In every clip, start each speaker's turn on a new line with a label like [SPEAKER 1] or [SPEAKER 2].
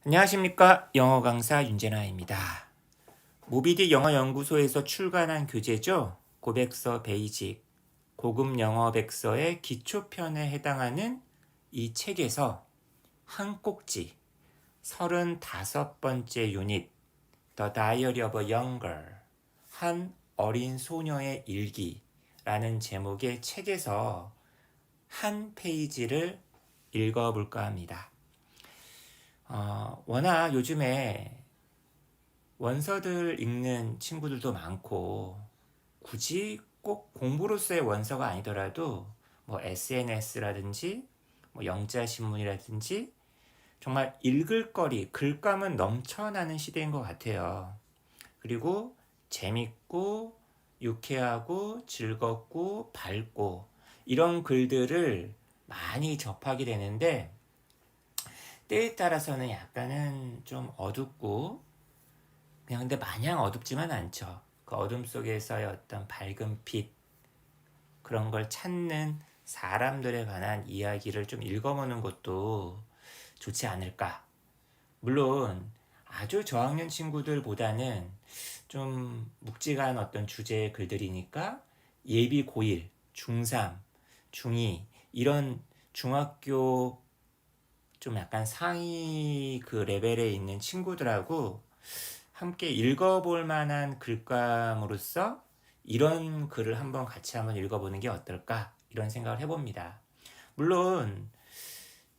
[SPEAKER 1] 안녕하십니까. 영어 강사 윤재나입니다. 모비딕 영어연구소에서 출간한 교재죠. 고백서 베이직, 고급 영어 백서의 기초편에 해당하는 이 책에서 한 꼭지 35번째 유닛 The Diary of a Young Girl, 한 어린 소녀의 일기라는 제목의 책에서 한 페이지를 읽어볼까 합니다. 워낙 요즘에 원서들 읽는 친구들도 많고 굳이 꼭 공부로서의 원서가 아니더라도 뭐 SNS라든지 뭐 영자신문이라든지 정말 읽을 거리, 글감은 넘쳐나는 시대인 것 같아요. 그리고 재밌고 유쾌하고 즐겁고 밝고 이런 글들을 많이 접하게 되는데 때에 따라서는 약간은 좀 어둡고 그냥 근데 마냥 어둡지만 않죠. 그 어둠 속에서의 어떤 밝은 빛 그런 걸 찾는 사람들에 관한 이야기를 좀 읽어보는 것도 좋지 않을까. 물론 아주 저학년 친구들보다는 좀 묵직한 어떤 주제의 글들이니까 예비 고1, 중3, 중2 이런 중학교 좀 약간 상위 그 레벨에 있는 친구들하고 함께 읽어볼 만한 글감으로써 이런 글을 한번 같이 한번 읽어보는 게 어떨까 이런 생각을 해봅니다. 물론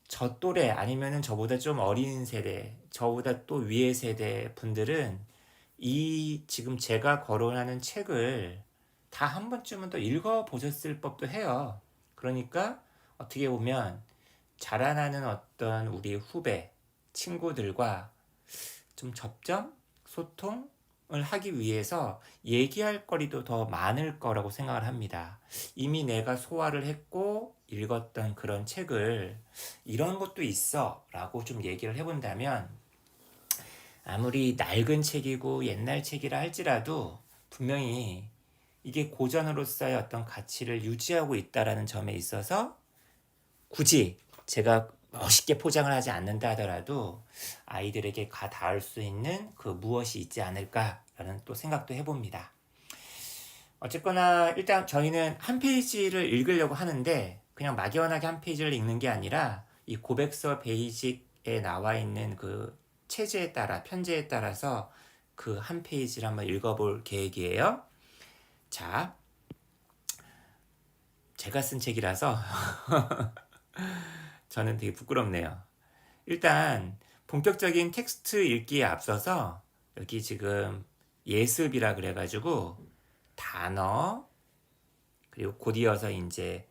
[SPEAKER 1] 저 또래 아니면은 저보다 좀 어린 세대, 저보다 또 위의 세대 분들은 이 지금 제가 거론하는 책을 다 한 번쯤은 또 읽어보셨을 법도 해요. 그러니까 어떻게 보면 자라나는 어떤 우리 후배, 친구들과 좀 접점, 소통을 하기 위해서 얘기할 거리도 더 많을 거라고 생각을 합니다. 이미 내가 소화를 했고 읽었던 그런 책을 이런 것도 있어 라고 좀 얘기를 해본다면 아무리 낡은 책이고 옛날 책이라 할지라도 분명히 이게 고전으로서의 어떤 가치를 유지하고 있다라는 점에 있어서 굳이 제가 멋있게 포장을 하지 않는다 하더라도 아이들에게 닿을 수 있는 그 무엇이 있지 않을까라는 또 생각도 해봅니다. 어쨌거나 일단 저희는 한 페이지를 읽으려고 하는데 그냥 막연하게 한 페이지를 읽는 게 아니라 이 고백서 베이직에 나와 있는 그 체제에 따라 편제에 따라서 그 한 페이지를 한번 읽어볼 계획이에요. 자, 제가 쓴 책이라서 저는 되게 부끄럽네요. 일단 본격적인 텍스트 읽기에 앞서서 여기 지금 예습이라 그래가지고 단어 그리고 곧 이어서 이제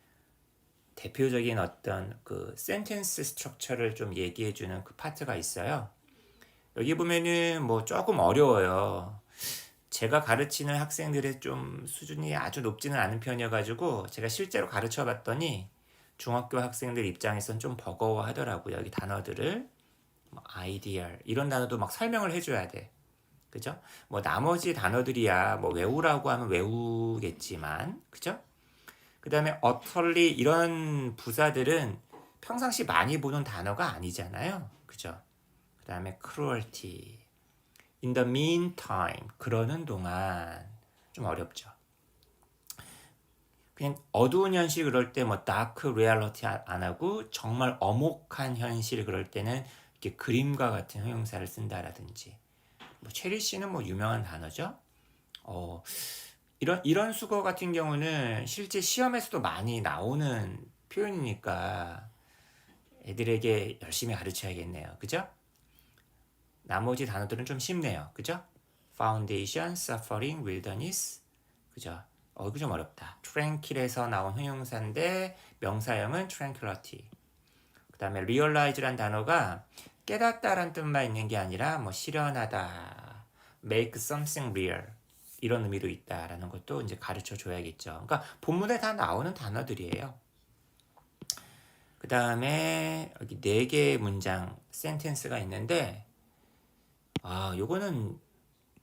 [SPEAKER 1] 대표적인 어떤 그 센텐스 스트럭처를 좀 얘기해주는 그 파트가 있어요. 여기 보면은 뭐 조금 어려워요. 제가 가르치는 학생들의 좀 수준이 아주 높지는 않은 편이어가지고 제가 실제로 가르쳐 봤더니 중학교 학생들 입장에선 좀 버거워 하더라고요. 여기 단어들을 뭐 아이디얼 이런 단어도 막 설명을 해줘야 돼. 그죠? 뭐 나머지 단어들이야 뭐 외우라고 하면 외우겠지만 그죠? 그 다음에 utterly 이런 부사들은 평상시 많이 보는 단어가 아니잖아요. 그죠? 그 다음에 cruelty, in the meantime 그러는 동안 좀 어렵죠. 그냥 어두운 현실 그럴 때 뭐 dark reality 안 하고 정말 엄혹한 현실 그럴 때는 이렇게 그림과 같은 형용사를 쓴다라든지 뭐 체리 씨는 뭐 유명한 단어죠. 이런 수거 같은 경우는 실제 시험에서도 많이 나오는 표현이니까 애들에게 열심히 가르쳐야겠네요. 그죠? 나머지 단어들은 좀 쉽네요. 그죠? Foundation, Suffering, Wilderness. 그죠? 이거 좀 어렵다. Tranquil에서 나온 형용사인데 명사형은 tranquility. 그 다음에 realize란 단어가 깨닫다란 뜻만 있는 게 아니라 뭐 실현하다, make something real 이런 의미도 있다라는 것도 이제 가르쳐 줘야겠죠. 그러니까 본문에 다 나오는 단어들이에요. 그 다음에 여기 4개의 문장 센텐스가 있는데 요거는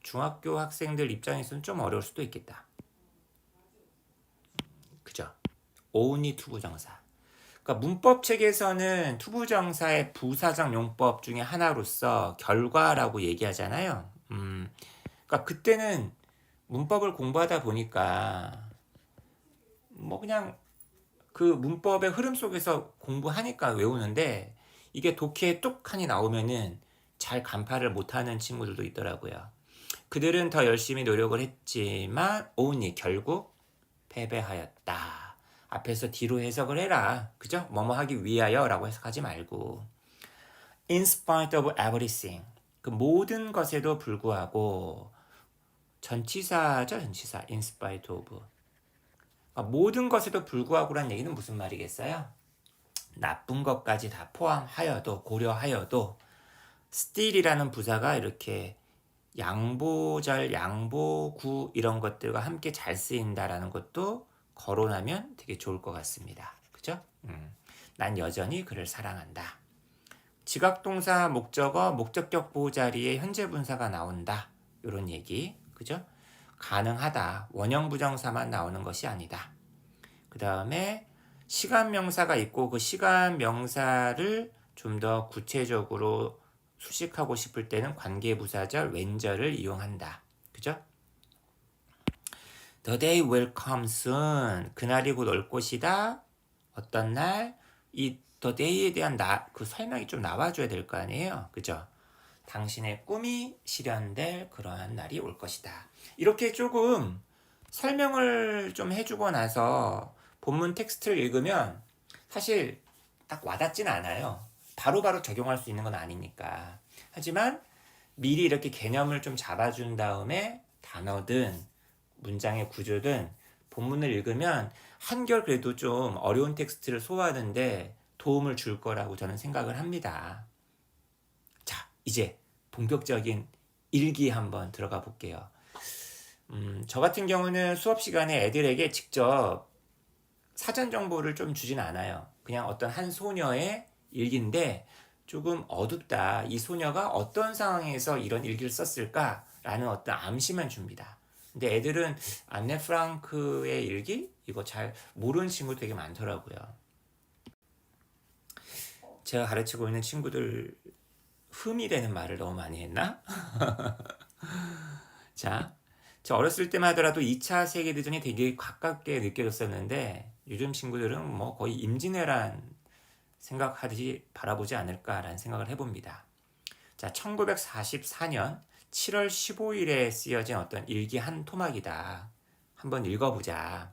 [SPEAKER 1] 중학교 학생들 입장에서는 좀 어려울 수도 있겠다. 그죠? only 투부정사. 그러니까 문법 책에서는 투부정사의 부사적 용법 중에 하나로서 결과라고 얘기하잖아요. 그러니까 그때는 문법을 공부하다 보니까 뭐 그냥 그 문법의 흐름 속에서 공부하니까 외우는데 이게 독해에 뚝하니 나오면은 잘 간파를 못하는 친구들도 있더라고요. 그들은 더 열심히 노력을 했지만 only 결국 패배하였다. 앞에서 뒤로 해석을 해라. 그죠? 뭐뭐 하기 위하여 라고 해석하지 말고 in spite of everything 그 모든 것에도 불구하고 전치사죠. 전치사 in spite of 모든 것에도 불구하고란 얘기는 무슨 말이겠어요? 나쁜 것까지 다 포함하여도 고려하여도 still이라는 부사가 이렇게 양보절, 양보구 이런 것들과 함께 잘 쓰인다라는 것도 거론하면 되게 좋을 것 같습니다. 그죠? 난 여전히 그를 사랑한다. 지각동사, 목적어, 목적격 보호 자리에 현재 분사가 나온다. 이런 얘기. 그죠? 가능하다. 원형 부정사만 나오는 것이 아니다. 그 다음에 시간 명사가 있고 그 시간 명사를 좀 더 구체적으로 수식하고 싶을 때는 관계부사절 when절을 이용한다. 그죠? The day will come soon. 그날이 곧 올 것이다. 어떤 날? 이 the day에 대한 그 설명이 좀 나와줘야 될 거 아니에요. 그죠? 당신의 꿈이 실현될 그러한 날이 올 것이다. 이렇게 조금 설명을 좀 해주고 나서 본문 텍스트를 읽으면 사실 딱 와닿진 않아요. 바로바로 적용할 수 있는 건 아니니까. 하지만 미리 이렇게 개념을 좀 잡아준 다음에 단어든 문장의 구조든 본문을 읽으면 한결 그래도 좀 어려운 텍스트를 소화하는데 도움을 줄 거라고 저는 생각을 합니다. 자, 이제 본격적인 일기 한번 들어가 볼게요. 저 같은 경우는 수업 시간에 애들에게 직접 사전 정보를 좀 주진 않아요. 그냥 어떤 한 소녀의 일기인데 조금 어둡다. 이 소녀가 어떤 상황에서 이런 일기를 썼을까라는 어떤 암시만 줍니다. 근데 애들은 안네 프랑크의 일기? 이거 잘 모르는 친구 되게 많더라고요. 제가 가르치고 있는 친구들 흠이 되는 말을 너무 많이 했나? 자, 저 어렸을 때만 하더라도 2차 세계대전이 되게 가깝게 느껴졌었는데 요즘 친구들은 뭐 거의 임진왜란 생각하듯이 바라보지 않을까라는 생각을 해봅니다. 자, 1944년 7월 15일에 쓰여진 어떤 일기 한 토막이다. 한번 읽어보자.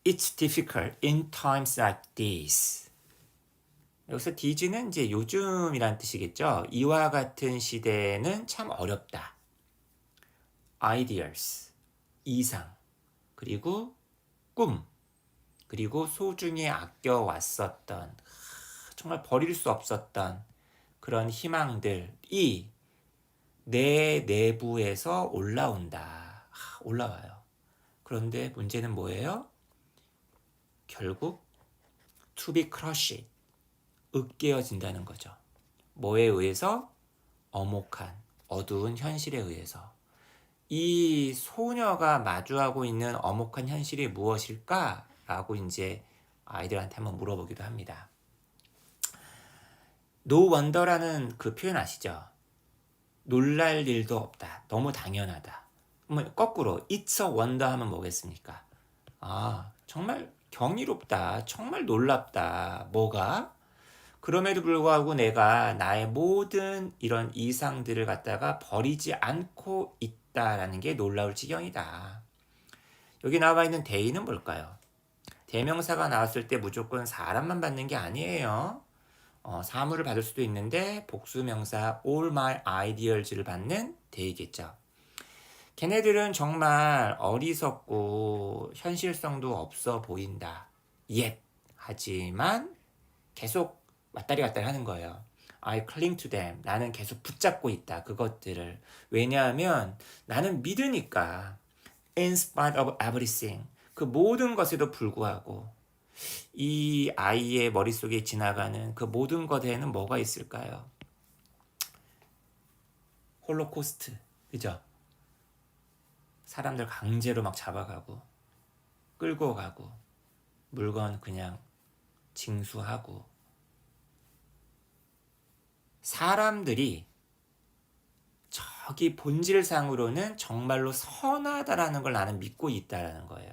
[SPEAKER 1] It's difficult in times like this. 여기서 thes는 이제 요즘이란 뜻이겠죠. 이와 같은 시대는 참 어렵다. Ideals, 이상, 그리고 꿈, 그리고 소중히 아껴왔었던, 정말 버릴 수 없었던 그런 희망들이 내 내부에서 올라온다. 올라와요. 그런데 문제는 뭐예요? 결국 to be crushed, 으깨어진다는 거죠. 뭐에 의해서? 엄혹한, 어두운 현실에 의해서. 이 소녀가 마주하고 있는 엄혹한 현실이 무엇일까? 라고 이제 아이들한테 한번 물어보기도 합니다. No wonder라는 그 표현 아시죠? 놀랄 일도 없다. 너무 당연하다. 그러면 거꾸로 It's a wonder 하면 뭐겠습니까? 정말 경이롭다. 정말 놀랍다. 뭐가? 그럼에도 불구하고 내가 나의 모든 이런 이상들을 갖다가 버리지 않고 있다라는 게 놀라울 지경이다. 여기 나와 있는 대의는 뭘까요? 대명사가 나왔을 때 무조건 사람만 받는 게 아니에요. 사물을 받을 수도 있는데 복수명사 all my ideals를 받는 대의겠죠. 걔네들은 정말 어리석고 현실성도 없어 보인다. 하지만 계속 왔다리 갔다리 하는 거예요. I cling to them. 나는 계속 붙잡고 있다. 그것들을. 왜냐하면 나는 믿으니까. In spite of everything. 그 모든 것에도 불구하고 이 아이의 머릿속에 지나가는 그 모든 것에는 뭐가 있을까요? 홀로코스트. 그죠? 사람들 강제로 막 잡아가고 끌고 가고 물건 그냥 징수하고. 사람들이 저기 본질상으로는 정말로 선하다라는 걸 나는 믿고 있다라는 거예요.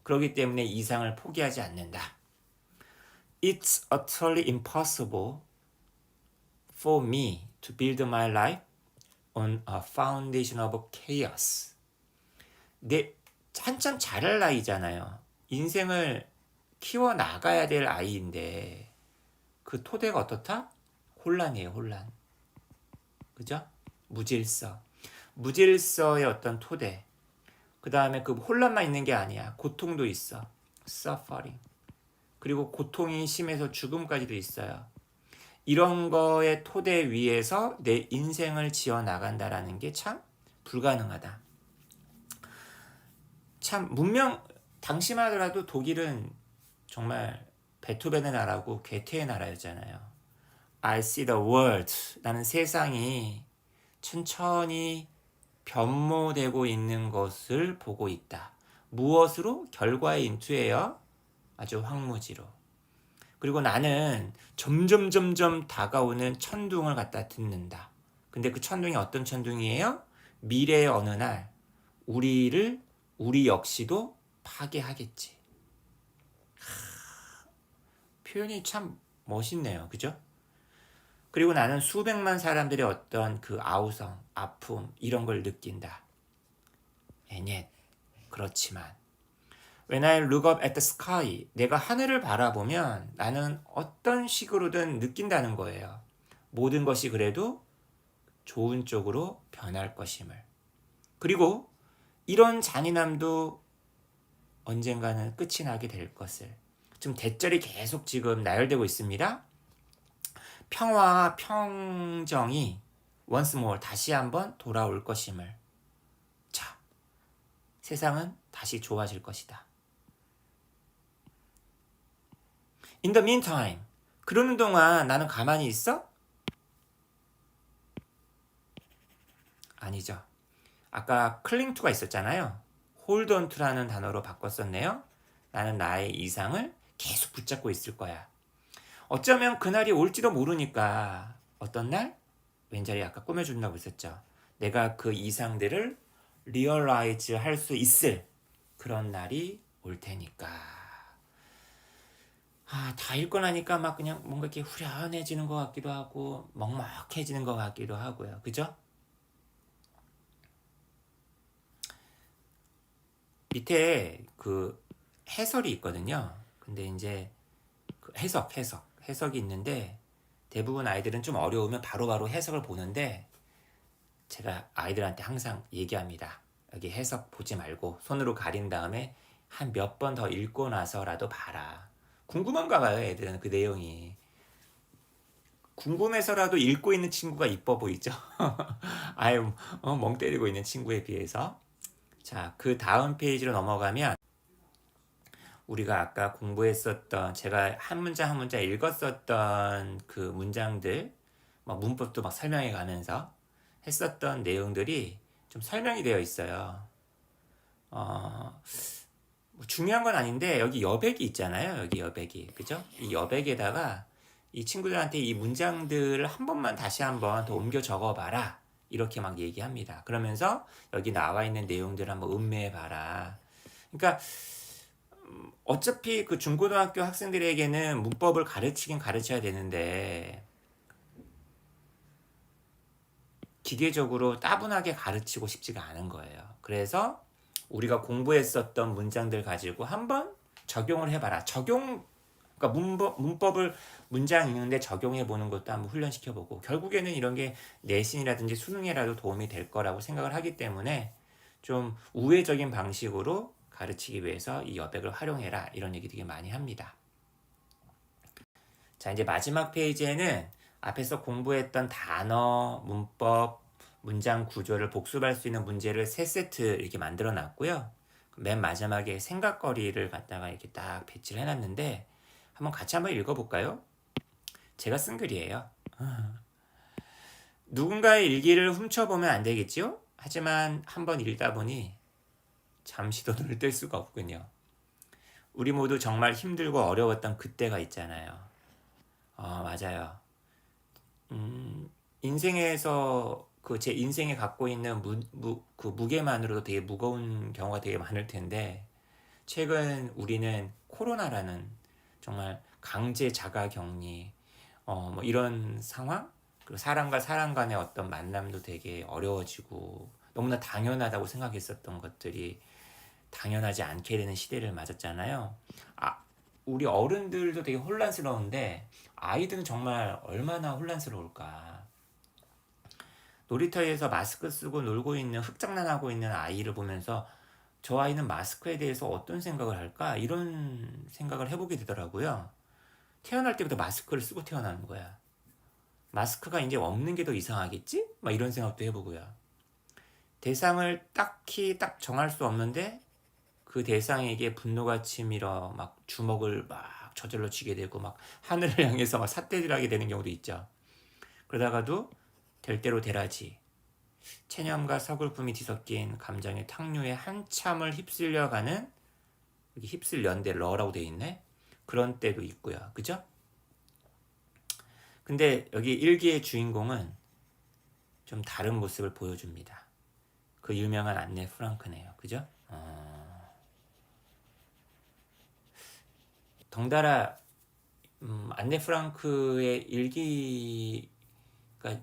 [SPEAKER 1] 그렇기 때문에 이상을 포기하지 않는다. It's utterly impossible for me to build my life on a foundation of chaos. 내 한참 자랄 나이잖아요. 인생을 키워나가야 될 아이인데 그 토대가 어떻다? 혼란이에요. 혼란. 그죠? 무질서. 무질서의 어떤 토대. 그 다음에 그 혼란만 있는 게 아니야. 고통도 있어. suffering. 그리고 고통이 심해서 죽음까지도 있어요. 이런 거의 토대 위에서 내 인생을 지어나간다라는 게 참 불가능하다. 참 문명 당시만 하더라도 독일은 정말 베토벤의 나라고 괴테의 나라였잖아요. I see the world. 나는 세상이 천천히 변모되고 있는 것을 보고 있다. 무엇으로? 결과의 인투예요. 아주 황무지로. 그리고 나는 점점 다가오는 천둥을 갖다 듣는다. 근데 그 천둥이 어떤 천둥이에요? 미래의 어느 날 우리 역시도 파괴하겠지. 표현이 참 멋있네요. 그죠? 그리고 나는 수백만 사람들의 어떤 그 아우성, 아픔 이런 걸 느낀다. 애넷. 그렇지만 When I look up at the sky, 내가 하늘을 바라보면 나는 어떤 식으로든 느낀다는 거예요. 모든 것이 그래도 좋은 쪽으로 변할 것임을. 그리고 이런 잔인함도 언젠가는 끝이 나게 될 것을. 지금 대절이 계속 지금 나열되고 있습니다. 평화와 평정이 once more 다시 한번 돌아올 것임을. 자, 세상은 다시 좋아질 것이다. In the meantime, 그러는 동안 나는 가만히 있어? 아니죠. 아까 cling to가 있었잖아요. hold on to라는 단어로 바꿨었네요. 나는 나의 이상을 계속 붙잡고 있을 거야. 어쩌면 그날이 올지도 모르니까 어떤 날? 왼자리 아까 꾸며준다고 했었죠. 내가 그 이상들을 realize 할 수 있을 그런 날이 올 테니까. 다 읽고 나니까 막 그냥 뭔가 이렇게 후련해지는 것 같기도 하고 먹먹해지는 것 같기도 하고요. 그죠? 밑에 그 해설이 있거든요. 근데 이제 그 해석이 있는데 대부분 아이들은 좀 어려우면 바로바로 해석을 보는데 제가 아이들한테 항상 얘기합니다. 여기 해석 보지 말고 손으로 가린 다음에 한 몇 번 더 읽고 나서라도 봐라. 궁금한가 봐요. 애들은 그 내용이. 궁금해서라도 읽고 있는 친구가 이뻐 보이죠? 아유, 멍 때리고 있는 친구에 비해서. 자, 그 다음 페이지로 넘어가면 우리가 아까 공부했었던 제가 한 문장 한 문장 읽었었던 그 문장들 문법도 막 설명해 가면서 했었던 내용들이 좀 설명이 되어 있어요. 중요한 건 아닌데 여기 여백이 있잖아요. 여기 여백이. 그죠? 이 여백에다가 이 친구들한테 이 문장들을 한 번만 다시 한번 더 옮겨 적어봐라. 이렇게 막 얘기합니다. 그러면서 여기 나와 있는 내용들을 한번 음미해봐라. 그러니까 어차피 그 중고등학교 학생들에게는 문법을 가르치긴 가르쳐야 되는데 기계적으로 따분하게 가르치고 싶지가 않은 거예요. 그래서 우리가 공부했었던 문장들 가지고 한번 적용을 해봐라. 그러니까 문법을 문장 읽는데 적용해보는 것도 한번 훈련시켜보고 결국에는 이런 게 내신이라든지 수능에라도 도움이 될 거라고 생각을 하기 때문에 좀 우회적인 방식으로 가르치기 위해서 이 여백을 활용해라 이런 얘기 되게 많이 합니다. 자, 이제 마지막 페이지에는 앞에서 공부했던 단어, 문법, 문장 구조를 복습할 수 있는 문제를 3세트 이렇게 만들어 놨고요. 맨 마지막에 생각거리를 갖다가 이렇게 딱 배치를 해놨는데 한번 같이 한번 읽어볼까요? 제가 쓴 글이에요. 누군가의 일기를 훔쳐보면 안 되겠죠? 하지만 한번 읽다 보니 잠시도 눈을 뗄 수가 없군요. 우리 모두 정말 힘들고 어려웠던 그때가 있잖아요. 맞아요. 인생에서 그 제 인생에 갖고 있는 그 무게만으로도 되게 무거운 경우가 되게 많을 텐데 최근 우리는 코로나라는 정말 강제 자가격리 뭐 이런 상황 그리고 사람과 사람 간의 어떤 만남도 되게 어려워지고 너무나 당연하다고 생각했었던 것들이 당연하지 않게 되는 시대를 맞았잖아요. 우리 어른들도 되게 혼란스러운데 아이들은 정말 얼마나 혼란스러울까. 놀이터에서 마스크 쓰고 놀고 있는 흑장난하고 있는 아이를 보면서 저 아이는 마스크에 대해서 어떤 생각을 할까? 이런 생각을 해보게 되더라고요. 태어날 때부터 마스크를 쓰고 태어나는 거야. 마스크가 이제 없는 게 더 이상하겠지? 막 이런 생각도 해보고요. 대상을 딱히 딱 정할 수 없는데 그 대상에게 분노가 치밀어 막 주먹을 막 저절로 쥐게 되고 막 하늘을 향해서 막 삿대질하게 되는 경우도 있죠. 그러다가도 될 대로 되라지 체념과 서글픔이 뒤섞인 감정의 탕류에 한참을 휩쓸려가는 여기 휩쓸련데 러라고 되어 있네. 그런 때도 있고요. 그죠? 근데 여기 일기의 주인공은 좀 다른 모습을 보여줍니다. 그 유명한 안네 프랑크네요. 그죠? 덩달아 안네 프랑크의 일기가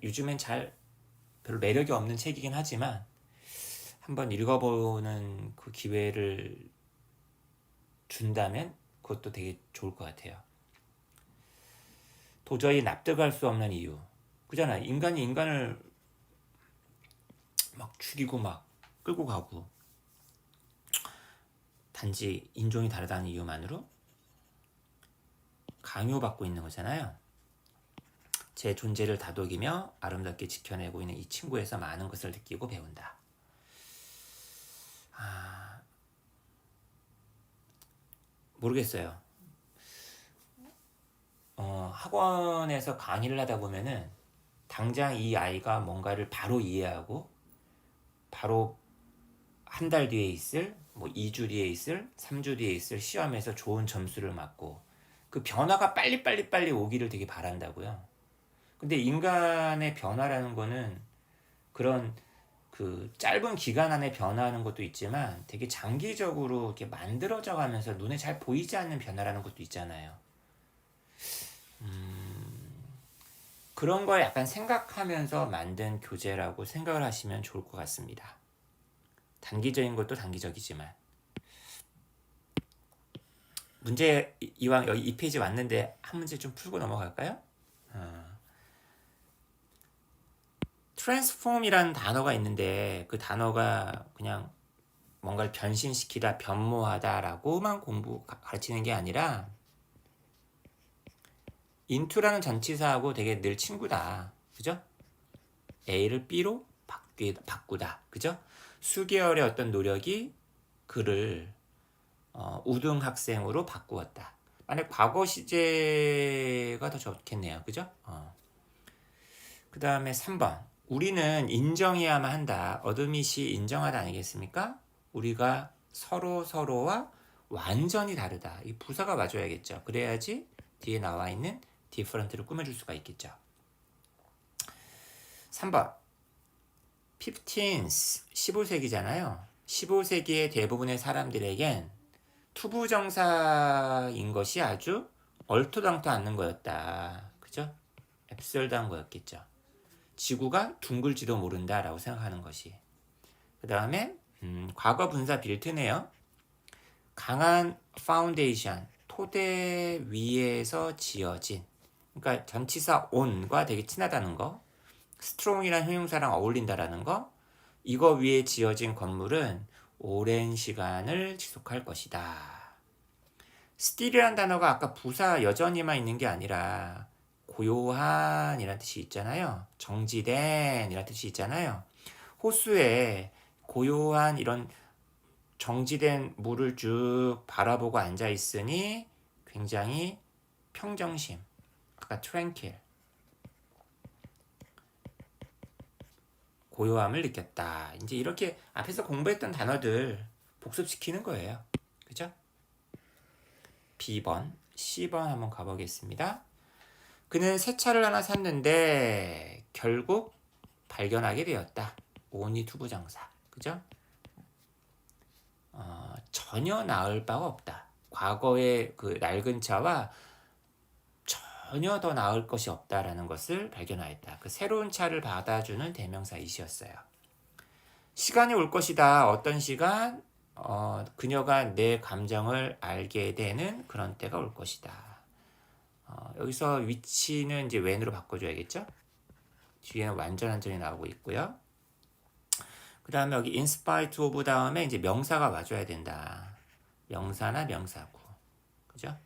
[SPEAKER 1] 요즘엔 잘 별로 매력이 없는 책이긴 하지만 한번 읽어보는 그 기회를 준다면 그것도 되게 좋을 것 같아요. 도저히 납득할 수 없는 이유. 그잖아. 인간이 인간을 막 죽이고 막 끌고 가고 단지 인종이 다르다는 이유만으로 강요받고 있는 거잖아요. 제 존재를 다독이며 아름답게 지켜내고 있는 이 친구에서 많은 것을 느끼고 배운다. 모르겠어요. 학원에서 강의를 하다 보면은 당장 이 아이가 뭔가를 바로 이해하고 바로 한 달 뒤에 있을 뭐 2주 뒤에 있을 3주 뒤에 있을 시험에서 좋은 점수를 맞고 그 변화가 빨리 오기를 되게 바란다고요. 근데 인간의 변화라는 거는 그런 그 짧은 기간 안에 변화하는 것도 있지만 되게 장기적으로 이렇게 만들어져 가면서 눈에 잘 보이지 않는 변화라는 것도 있잖아요. 그런 걸 약간 생각하면서 만든 교재라고 생각을 하시면 좋을 것 같습니다. 단기적인 것도 단기적이지만 문제 이왕 여기 이 페이지 왔는데 한 문제 좀 풀고 넘어갈까요? 트랜스폼이라는 단어가 있는데 그 단어가 그냥 뭔가를 변신시키다, 변모하다라고만 가르치는 게 아니라 into라는 전치사하고 되게 늘 친구다. 그죠? A를 B로 바꾸다. 그죠? 수개월의 어떤 노력이 그를 우등 학생으로 바꾸었다. 만약 과거 시제가 더 좋겠네요. 그죠? 그 다음에 3번. 우리는 인정해야만 한다. 어드밋이 인정하다 아니겠습니까? 우리가 서로와 완전히 다르다. 이 부사가 맞아야겠죠. 그래야지 뒤에 나와 있는 different를 꾸며줄 수가 있겠죠. 3번. 15th, 15세기잖아요. 15세기의 대부분의 사람들에겐 투부정사인 것이 아주 얼토당토 않는 거였다. 그죠? 앱설드한 거였겠죠. 지구가 둥글지도 모른다라고 생각하는 것이. 그 다음에 과거 분사 빌트네요. 강한 파운데이션, 토대 위에서 지어진. 그러니까 전치사 on과 되게 친하다는 거. strong이란 형용사랑 어울린다라는 거. 이거 위에 지어진 건물은 오랜 시간을 지속할 것이다. still이란 단어가 아까 부사 여전히만 있는 게 아니라 고요한 이란 뜻이 있잖아요. 정지된 이란 뜻이 있잖아요. 호수에 고요한 이런 정지된 물을 쭉 바라보고 앉아 있으니 굉장히 평정심. 아까 tranquil. 고요함을 느꼈다. 이제 이렇게 앞에서 공부했던 단어들 복습시키는 거예요. 그죠? B번, C번 한번 가보겠습니다. 그는 새 차를 하나 샀는데 결국 발견하게 되었다. 오니 투부정사. 그죠? 전혀 나을 바가 없다. 과거의 그 낡은 차와 전혀 더 나을 것이 없다라는 것을 발견하였다. 그 새로운 차를 받아주는 대명사 이시였어요. 시간이 올 것이다. 어떤 시간? 그녀가 내 감정을 알게 되는 그런 때가 올 것이다. 여기서 위치는 이제 when으로 바꿔줘야겠죠? 뒤에는 완전한전이 나오고 있고요. 그 다음에 여기 in spite of 다음에 이제 명사가 와줘야 된다. 명사나 명사구. 그죠?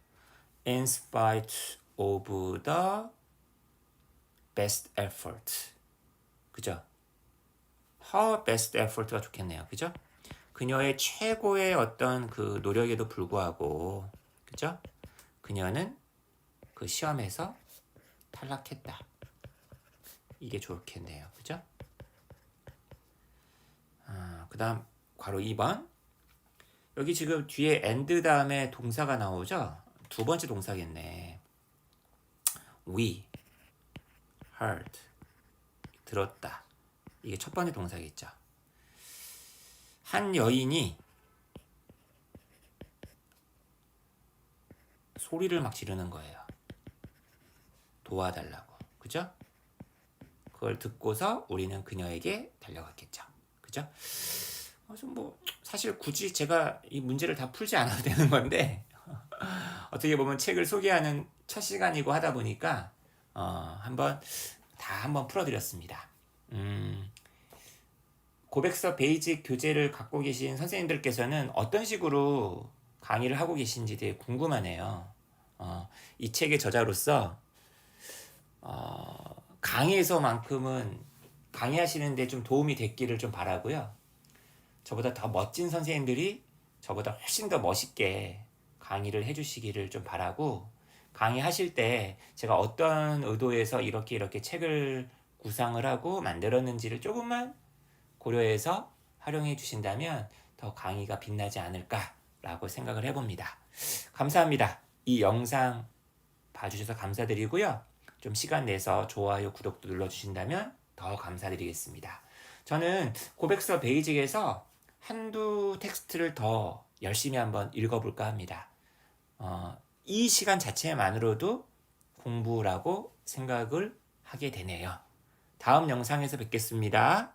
[SPEAKER 1] in spite of the best effort. 그죠? her best effort가 좋겠네요. 그죠? 그녀의 최고의 어떤 그 노력에도 불구하고, 그죠? 그녀는 그 시험에서 탈락했다. 이게 좋겠네요. 그죠? 그 다음 괄호 2번. 여기 지금 뒤에 and 다음에 동사가 나오죠? 두 번째 동사겠네. we heard. 들었다. 이게 첫 번째 동사겠죠. 한 여인이 소리를 막 지르는 거예요. 도와달라고. 그죠? 그걸 듣고서 우리는 그녀에게 달려갔겠죠. 그죠? 뭐 사실 굳이 제가 이 문제를 다 풀지 않아도 되는 건데 어떻게 보면 책을 소개하는 첫 시간이고 하다 보니까 한번 풀어드렸습니다. 고백서 베이직 교재를 갖고 계신 선생님들께서는 어떤 식으로 강의를 하고 계신지 되게 궁금하네요. 이 책의 저자로서 강의에서만큼은 강의하시는데 좀 도움이 됐기를 좀 바라고요. 저보다 더 멋진 선생님들이 저보다 훨씬 더 멋있게 강의를 해주시기를 좀 바라고, 강의하실 때 제가 어떤 의도에서 이렇게 책을 구상을 하고 만들었는지를 조금만 고려해서 활용해 주신다면 더 강의가 빛나지 않을까라고 생각을 해봅니다. 감사합니다. 이 영상 봐주셔서 감사드리고요. 좀 시간 내서 좋아요, 구독도 눌러주신다면 더 감사드리겠습니다. 저는 고백서 베이직에서 한두 텍스트를 더 열심히 한번 읽어볼까 합니다. 이 시간 자체만으로도 공부라고 생각을 하게 되네요. 다음 영상에서 뵙겠습니다.